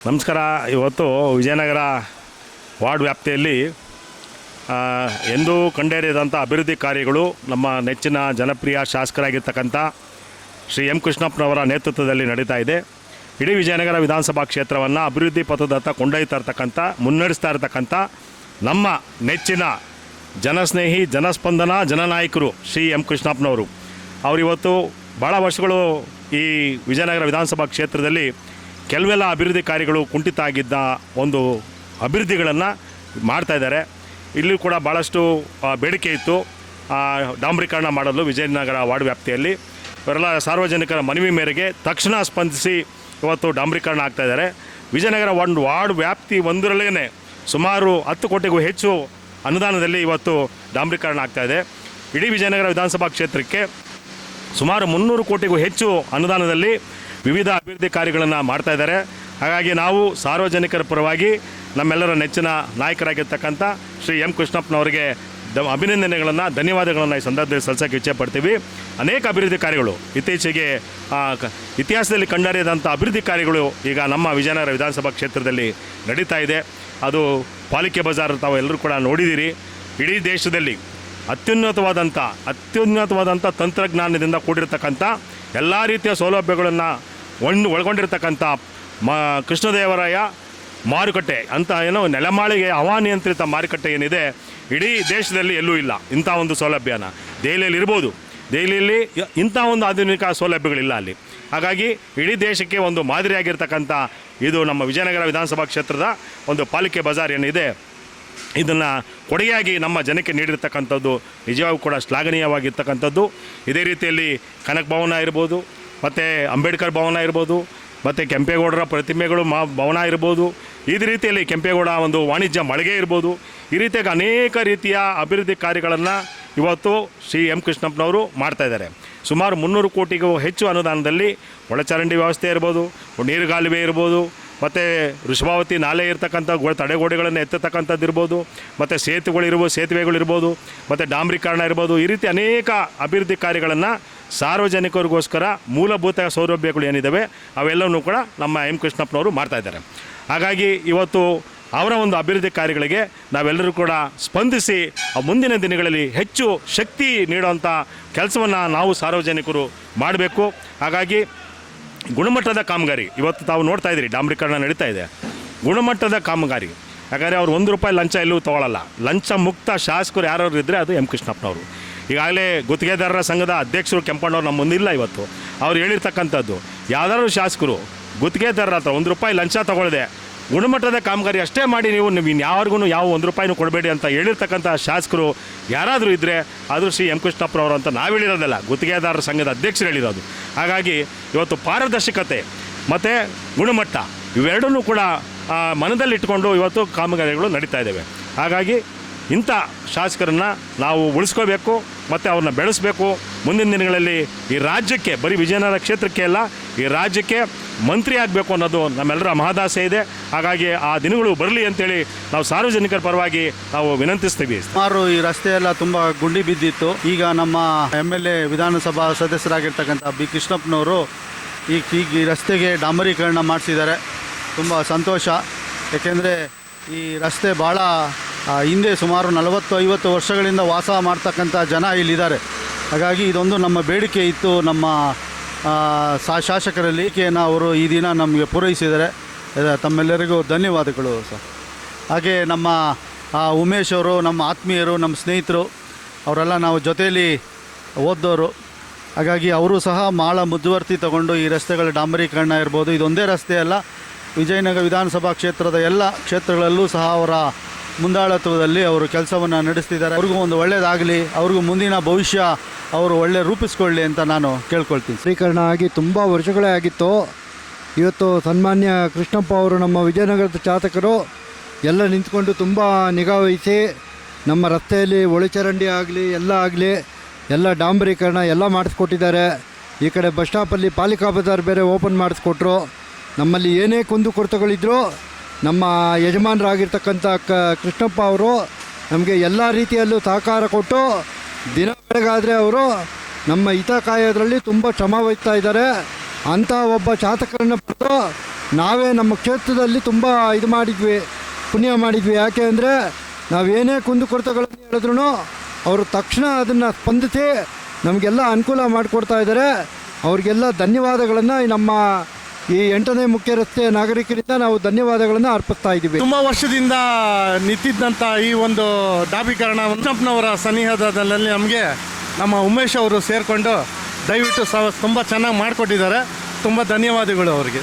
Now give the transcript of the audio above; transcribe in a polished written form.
ನಮಸ್ಕಾರ. ಇವತ್ತು ವಿಜಯನಗರ ವಾರ್ಡ್ ವ್ಯಾಪ್ತಿಯಲ್ಲಿ ಎಂದೂ ಕಂಡೇರಿದಂಥ ಅಭಿವೃದ್ಧಿ ಕಾರ್ಯಗಳು ನಮ್ಮ ನೆಚ್ಚಿನ ಜನಪ್ರಿಯ ಶಾಸಕರಾಗಿರ್ತಕ್ಕಂಥ ಶ್ರೀ ಎಂ ಕೃಷ್ಣಪ್ಪನವರ ನೇತೃತ್ವದಲ್ಲಿ ನಡೀತಾ ಇದೆ. ಇಡೀ ವಿಜಯನಗರ ವಿಧಾನಸಭಾ ಕ್ಷೇತ್ರವನ್ನು ಅಭಿವೃದ್ಧಿ ಪಥದತ್ತ ಕೊಂಡೊಯ್ತಾ ಇರ್ತಕ್ಕಂಥ ಮುನ್ನಡೆಸ್ತಾ ಇರ್ತಕ್ಕಂಥ ನಮ್ಮ ನೆಚ್ಚಿನ ಜನಸ್ನೇಹಿ ಜನಸ್ಪಂದನ ಜನನಾಯಕರು ಶ್ರೀ ಎಂ ಕೃಷ್ಣಪ್ಪನವರು. ಅವರಿವತ್ತು ಭಾಳ ವರ್ಷಗಳು ಈ ವಿಜಯನಗರ ವಿಧಾನಸಭಾ ಕ್ಷೇತ್ರದಲ್ಲಿ ಕೆಲವೆಲ್ಲ ಅಭಿವೃದ್ಧಿ ಕಾರ್ಯಗಳು ಕುಂಠಿತ ಆಗಿದ್ದ ಒಂದು ಅಭಿವೃದ್ಧಿಗಳನ್ನು ಮಾಡ್ತಾಯಿದ್ದಾರೆ. ಇಲ್ಲೂ ಕೂಡ ಭಾಳಷ್ಟು ಬೇಡಿಕೆ ಇತ್ತು ಡಾಂಬರೀಕರಣ ಮಾಡಲು ವಿಜಯನಗರ ವಾರ್ಡ್ ವ್ಯಾಪ್ತಿಯಲ್ಲಿ. ಇವರೆಲ್ಲ ಸಾರ್ವಜನಿಕರ ಮನವಿ ಮೇರೆಗೆ ತಕ್ಷಣ ಸ್ಪಂದಿಸಿ ಇವತ್ತು ಡಾಂಬರೀಕರಣ ಆಗ್ತಾಯಿದ್ದಾರೆ. ವಿಜಯನಗರ ವಾರ್ಡ್ ವ್ಯಾಪ್ತಿ ಒಂದರಲ್ಲೇ ಸುಮಾರು 10 ಕೋಟಿಗೂ ಹೆಚ್ಚು ಅನುದಾನದಲ್ಲಿ ಇವತ್ತು ಡಾಂಬರೀಕರಣ ಆಗ್ತಾಯಿದೆ. ಇಡೀ ವಿಜಯನಗರ ವಿಧಾನಸಭಾ ಕ್ಷೇತ್ರಕ್ಕೆ ಸುಮಾರು 300 ಕೋಟಿಗೂ ಹೆಚ್ಚು ಅನುದಾನದಲ್ಲಿ ವಿವಿಧ ಅಭಿವೃದ್ಧಿ ಕಾರ್ಯಗಳನ್ನು ಮಾಡ್ತಾ ಇದ್ದಾರೆ. ಹಾಗಾಗಿ ನಾವು ಸಾರ್ವಜನಿಕರ ಪರವಾಗಿ ನಮ್ಮೆಲ್ಲರ ನೆಚ್ಚಿನ ನಾಯಕರಾಗಿರ್ತಕ್ಕಂಥ ಶ್ರೀ ಎಂ ಕೃಷ್ಣಪ್ಪನವರಿಗೆ ಅಭಿನಂದನೆಗಳನ್ನು ಧನ್ಯವಾದಗಳನ್ನು ಈ ಸಂದರ್ಭದಲ್ಲಿ ಸಲ್ಲಿಸೋಕ್ಕೆ ಇಚ್ಛೆಪಡ್ತೀವಿ. ಅನೇಕ ಅಭಿವೃದ್ಧಿ ಕಾರ್ಯಗಳು ಇತ್ತೀಚೆಗೆ ಇತಿಹಾಸದಲ್ಲಿ ಕಂಡರಿಯದಂಥ ಅಭಿವೃದ್ಧಿ ಕಾರ್ಯಗಳು ಈಗ ನಮ್ಮ ವಿಜಯನಗರ ವಿಧಾನಸಭಾ ಕ್ಷೇತ್ರದಲ್ಲಿ ನಡೀತಾ ಇದೆ. ಅದು ಪಾಲಿಕೆ ಬಜಾರ್ ತಾವು ಎಲ್ಲರೂ ಕೂಡ ನೋಡಿದ್ದೀರಿ. ಇಡೀ ದೇಶದಲ್ಲಿ ಅತ್ಯುನ್ನತವಾದಂಥ ತಂತ್ರಜ್ಞಾನದಿಂದ ಕೂಡಿರ್ತಕ್ಕಂಥ ಎಲ್ಲ ರೀತಿಯ ಸೌಲಭ್ಯಗಳನ್ನು ಒಳಗೊಂಡಿರ್ತಕ್ಕಂಥ ಕೃಷ್ಣದೇವರಾಯ ಮಾರುಕಟ್ಟೆ ಅಂತ ನೆಲಮಾಳಿಗೆ ಹವಾನಿಯಂತ್ರಿತ ಮಾರುಕಟ್ಟೆ ಏನಿದೆ ಇಡೀ ದೇಶದಲ್ಲಿ ಎಲ್ಲೂ ಇಲ್ಲ. ಇಂಥ ಒಂದು ಸೌಲಭ್ಯನ ದೆಹಲಿಯಲ್ಲಿ ಇರ್ಬೋದು. ದೆಹಲಿಯಲ್ಲಿ ಇಂಥ ಒಂದು ಆಧುನಿಕ ಸೌಲಭ್ಯಗಳಿಲ್ಲ ಅಲ್ಲಿ. ಹಾಗಾಗಿ ಇಡೀ ದೇಶಕ್ಕೆ ಒಂದು ಮಾದರಿಯಾಗಿರ್ತಕ್ಕಂಥ ಇದು ನಮ್ಮ ವಿಜಯನಗರ ವಿಧಾನಸಭಾ ಕ್ಷೇತ್ರದ ಒಂದು ಪಾಲಿಕೆ ಬಜಾರ್ ಏನಿದೆ, ಇದನ್ನು ಕೊಡುಗೆಯಾಗಿ ನಮ್ಮ ಜನಕ್ಕೆ ನೀಡಿರ್ತಕ್ಕಂಥದ್ದು ನಿಜವಾಗೂ ಕೂಡ ಶ್ಲಾಘನೀಯವಾಗಿರ್ತಕ್ಕಂಥದ್ದು. ಇದೇ ರೀತಿಯಲ್ಲಿ ಕನಕ ಭವನ ಇರ್ಬೋದು, ಮತ್ತು ಅಂಬೇಡ್ಕರ್ ಭವನ ಇರ್ಬೋದು, ಮತ್ತು ಕೆಂಪೇಗೌಡರ ಪ್ರತಿಮೆಗಳು ಭವನ ಇರ್ಬೋದು, ಈ ರೀತಿಯಲ್ಲಿ ಕೆಂಪೇಗೌಡ ಒಂದು ವಾಣಿಜ್ಯ ಮಳಿಗೆ ಇರ್ಬೋದು. ಈ ರೀತಿಯಾಗಿ ಅನೇಕ ರೀತಿಯ ಅಭಿವೃದ್ಧಿ ಕಾರ್ಯಗಳನ್ನು ಇವತ್ತು ಶ್ರೀ ಎಂ ಕೃಷ್ಣಪ್ಪನವರು ಮಾಡ್ತಾಯಿದ್ದಾರೆ. ಸುಮಾರು 300 ಕೋಟಿಗೂ ಹೆಚ್ಚು ಅನುದಾನದಲ್ಲಿ ಒಳಚರಂಡಿ ವ್ಯವಸ್ಥೆ ಇರ್ಬೋದು, ನೀರುಗಾಲುವೆ ಇರ್ಬೋದು, ಮತ್ತು ವೃಷಭಾವತಿ ನಾಲೆ ಇರ್ತಕ್ಕಂಥ ತಡೆಗೋಡೆಗಳನ್ನು ಎತ್ತತಕ್ಕಂಥದ್ದು ಇರ್ಬೋದು, ಮತ್ತು ಸೇತುವೆಗಳಿರ್ಬೋದು, ಮತ್ತು ಡಾಂಬರೀಕರಣ ಇರ್ಬೋದು. ಈ ರೀತಿ ಅನೇಕ ಅಭಿವೃದ್ಧಿ ಕಾರ್ಯಗಳನ್ನು ಸಾರ್ವಜನಿಕರಿಗೋಸ್ಕರ ಮೂಲಭೂತ ಸೌಲಭ್ಯಗಳು ಏನಿದ್ದಾವೆ ಅವೆಲ್ಲವನ್ನೂ ಕೂಡ ನಮ್ಮ ಎಂ ಕೃಷ್ಣಪ್ಪನವರು ಮಾಡ್ತಾಯಿದ್ದಾರೆ. ಹಾಗಾಗಿ ಇವತ್ತು ಅವರ ಒಂದು ಅಭಿವೃದ್ಧಿ ಕಾರ್ಯಗಳಿಗೆ ನಾವೆಲ್ಲರೂ ಕೂಡ ಸ್ಪಂದಿಸಿ ಮುಂದಿನ ದಿನಗಳಲ್ಲಿ ಹೆಚ್ಚು ಶಕ್ತಿ ನೀಡುವಂಥ ಕೆಲಸವನ್ನು ನಾವು ಸಾರ್ವಜನಿಕರು ಮಾಡಬೇಕು. ಹಾಗಾಗಿ ಗುಣಮಟ್ಟದ ಕಾಮಗಾರಿ ಇವತ್ತು ತಾವು ನೋಡ್ತಾ ಇದ್ದೀರಿ, ಡಾಂಬರೀಕರಣ ನಡೀತಾ ಇದೆ. ಗುಣಮಟ್ಟದ ಕಾಮಗಾರಿ, ಯಾಕಂದರೆ ಅವ್ರು ₹1 ಲಂಚ ಎಲ್ಲೂ ತೊಗೊಳ್ಳಲ್ಲ. ಲಂಚ ಮುಕ್ತ ಶಾಸಕರು ಯಾರು ಇದ್ದರೆ ಅದು ಎಂ ಕೃಷ್ಣಪ್ಪನವರು. ಈಗಾಗಲೇ ಗುತ್ತಿಗೆದಾರರ ಸಂಘದ ಅಧ್ಯಕ್ಷರು ಕೆಂಪಣ್ಣವ್ರು ನಮ್ಮ ಮುಂದಿಲ್ಲ. ಇವತ್ತು ಅವ್ರು ಹೇಳಿರ್ತಕ್ಕಂಥದ್ದು, ಯಾವುದಾದ್ರು ಶಾಸಕರು ಗುತ್ತಿಗೆದಾರರ ಹತ್ರ ₹1 ಲಂಚ ತೊಗೊಳ್ಳದೆ ಗುಣಮಟ್ಟದ ಕಾಮಗಾರಿ ಅಷ್ಟೇ ಮಾಡಿ ನೀವು ಇನ್ಯಾರಿಗೂ ಯಾವ ₹1 ಕೊಡಬೇಡಿ ಅಂತ ಹೇಳಿರ್ತಕ್ಕಂಥ ಶಾಸಕರು ಯಾರಾದರೂ ಇದ್ದರೆ ಅದು ಶ್ರೀ ಎಂ ಕೃಷ್ಣಪ್ಪನವರು ಅಂತ ನಾವು ಹೇಳಿರೋದಲ್ಲ, ಗುತ್ತಿಗೆದಾರರ ಸಂಘದ ಅಧ್ಯಕ್ಷರು ಹೇಳಿರೋದು. ಹಾಗಾಗಿ ಇವತ್ತು ಪಾರದರ್ಶಕತೆ ಮತ್ತು ಗುಣಮಟ್ಟ ಇವೆರಡನ್ನೂ ಕೂಡ ಮನದಲ್ಲಿಟ್ಕೊಂಡು ಇವತ್ತು ಕಾಮಗಾರಿಗಳು ನಡೀತಾ ಇದ್ದಾವೆ. ಹಾಗಾಗಿ ಇಂಥ ಶಾಸಕರನ್ನು ನಾವು ಉಳಿಸ್ಕೋಬೇಕು ಮತ್ತು ಅವ್ರನ್ನ ಬೆಳೆಸಬೇಕು. ಮುಂದಿನ ದಿನಗಳಲ್ಲಿ ಈ ರಾಜ್ಯಕ್ಕೆ, ಬರೀ ವಿಜಯನಗರ ಕ್ಷೇತ್ರಕ್ಕೆ ಅಲ್ಲ, ಈ ರಾಜ್ಯಕ್ಕೆ ಮಂತ್ರಿ ಆಗಬೇಕು ಅನ್ನೋದು ನಮ್ಮೆಲ್ಲರ ಮಹದಾಸೆ ಇದೆ. ಹಾಗಾಗಿ ಆ ದಿನಗಳು ಬರಲಿ ಅಂತೇಳಿ ನಾವು ಸಾರ್ವಜನಿಕರ ಪರವಾಗಿ ನಾವು ವಿನಂತಿಸ್ತೀವಿ. ಸುಮಾರು ಈ ರಸ್ತೆ ಎಲ್ಲ ತುಂಬ ಗುಂಡಿ ಬಿದ್ದಿತ್ತು. ಈಗ ನಮ್ಮ MLA ವಿಧಾನಸಭಾ ಸದಸ್ಯರಾಗಿರ್ತಕ್ಕಂಥ ಬಿ ಕೃಷ್ಣಪ್ಪನವರು ಈ ರಸ್ತೆಗೆ ಡಾಂಬರೀಕರಣ ಮಾಡಿಸಿದ್ದಾರೆ. ತುಂಬ ಸಂತೋಷ. ಏಕೆಂದರೆ ಈ ರಸ್ತೆ ಭಾಳ ಹಿಂದೆ ಸುಮಾರು 40-50 ವರ್ಷಗಳಿಂದ ವಾಸ ಮಾಡ್ತಕ್ಕಂಥ ಜನ ಇಲ್ಲಿದ್ದಾರೆ. ಹಾಗಾಗಿ ಇದೊಂದು ನಮ್ಮ ಬೇಡಿಕೆ ಇತ್ತು ನಮ್ಮ ಶಾಸಕರಲ್ಲಿ. ಅವರು ಈ ದಿನ ನಮಗೆ ಪೂರೈಸಿದ್ದಾರೆ. ತಮ್ಮೆಲ್ಲರಿಗೂ ಧನ್ಯವಾದಗಳು ಸರ್. ಹಾಗೆ ನಮ್ಮ ಉಮೇಶ್ ಅವರು ನಮ್ಮ ಆತ್ಮೀಯರು, ನಮ್ಮ ಸ್ನೇಹಿತರು, ಅವರೆಲ್ಲ ನಾವು ಜೊತೆಯಲ್ಲಿ ಓದ್ದವರು. ಹಾಗಾಗಿ ಅವರು ಸಹ ಭಾಳ ಮುತುವರ್ಜಿ ತಗೊಂಡು ಈ ರಸ್ತೆಗಳ ಡಾಂಬರೀಕರಣ ಇರ್ಬೋದು, ಇದೊಂದೇ ರಸ್ತೆ ಅಲ್ಲ, ವಿಜಯನಗರ ವಿಧಾನಸಭಾ ಕ್ಷೇತ್ರದ ಎಲ್ಲ ಕ್ಷೇತ್ರಗಳಲ್ಲೂ ಸಹ ಅವರ ಮುಂದಾಳತ್ವದಲ್ಲಿ ಅವರು ಕೆಲಸವನ್ನು ನಡೆಸ್ತಿದ್ದಾರೆ. ಅವ್ರಿಗೂ ಒಂದು ಒಳ್ಳೆಯದಾಗಲಿ, ಅವ್ರಿಗೂ ಮುಂದಿನ ಭವಿಷ್ಯ ಅವರು ಒಳ್ಳೆ ರೂಪಿಸ್ಕೊಳ್ಳಿ ಅಂತ ನಾನು ಕೇಳ್ಕೊಳ್ತೀನಿ. ಶ್ರೀಕರಣ ಆಗಿ ತುಂಬ ವರ್ಷಗಳೇ ಆಗಿತ್ತು. ಇವತ್ತು ಸನ್ಮಾನ್ಯ ಕೃಷ್ಣಪ್ಪ ಅವರು ನಮ್ಮ ವಿಜಯನಗರದ ಶಾಸಕರು ಎಲ್ಲ ನಿಂತ್ಕೊಂಡು ತುಂಬ ನಿಗಾ ವಹಿಸಿ ನಮ್ಮ ರಸ್ತೆಯಲ್ಲಿ ಒಳಚರಂಡಿ ಆಗಲಿ ಎಲ್ಲ ಡಾಂಬರೀಕರಣ ಎಲ್ಲ ಮಾಡಿಸ್ಕೊಟ್ಟಿದ್ದಾರೆ. ಈ ಕಡೆ ಬಸ್ ಸ್ಟಾಪಲ್ಲಿ ಪಾಲಿಕಾ ಬಜಾರ್ ಬೇರೆ ಓಪನ್ ಮಾಡಿಸ್ಕೊಟ್ರು. ನಮ್ಮಲ್ಲಿ ಏನೇ ಕುಂದುಕೊರತೆಗಳಿದ್ದರೂ ನಮ್ಮ ಯಜಮಾನರಾಗಿರ್ತಕ್ಕಂಥ ಕೃಷ್ಣಪ್ಪ ಅವರು ನಮಗೆ ಎಲ್ಲ ರೀತಿಯಲ್ಲೂ ಸಹಕಾರ ಕೊಟ್ಟು ದಿನ ಬೆಳಗಾದರೆ ಅವರು ನಮ್ಮ ಹಿತ ಕಾಯೋದ್ರಲ್ಲಿ ತುಂಬ ಶ್ರಮ ವಹಿಸ್ತಾ ಇದ್ದಾರೆ. ಅಂಥ ಒಬ್ಬ ಶಾಸಕರನ್ನು ಪಡೆದು ನಾವೇ ನಮ್ಮ ಕ್ಷೇತ್ರದಲ್ಲಿ ತುಂಬ ಇದು ಮಾಡಿದ್ವಿ, ಪುಣ್ಯ ಮಾಡಿದ್ವಿ. ಯಾಕೆ ಅಂದರೆ ನಾವೇನೇ ಕುಂದುಕೊರತೆಗಳನ್ನು ಹೇಳಿದ್ರು ಅವರು ತಕ್ಷಣ ಅದನ್ನು ಸ್ಪಂದಿಸಿ ನಮಗೆಲ್ಲ ಅನುಕೂಲ ಮಾಡಿಕೊಡ್ತಾ ಇದ್ದಾರೆ. ಅವ್ರಿಗೆಲ್ಲ ಧನ್ಯವಾದಗಳನ್ನು ನಮ್ಮ ಈ 8ನೇ ಮುಖ್ಯ ರಸ್ತೆ ನಾಗರಿಕರಿಂದ ನಾವು ಧನ್ಯವಾದಗಳನ್ನು ಅರ್ಪಿಸ್ತಾ ಇದ್ದೀವಿ. ತುಂಬ ವರ್ಷದಿಂದ ನಿಂತಿದ್ದಂಥ ಈ ಒಂದು ಡಾಬೀಕರಣ ಕೃಷ್ಣಪ್ಪನವರ ಸನ್ನಿಹಿತದಲ್ಲಿ ನಮಗೆ ನಮ್ಮ ಉಮೇಶ್ ಅವರು ಸೇರಿಕೊಂಡು ದಯವಿಟ್ಟು ತುಂಬ ಚೆನ್ನಾಗಿ ಮಾಡಿಕೊಟ್ಟಿದ್ದಾರೆ. ತುಂಬ ಧನ್ಯವಾದಗಳು ಅವರಿಗೆ.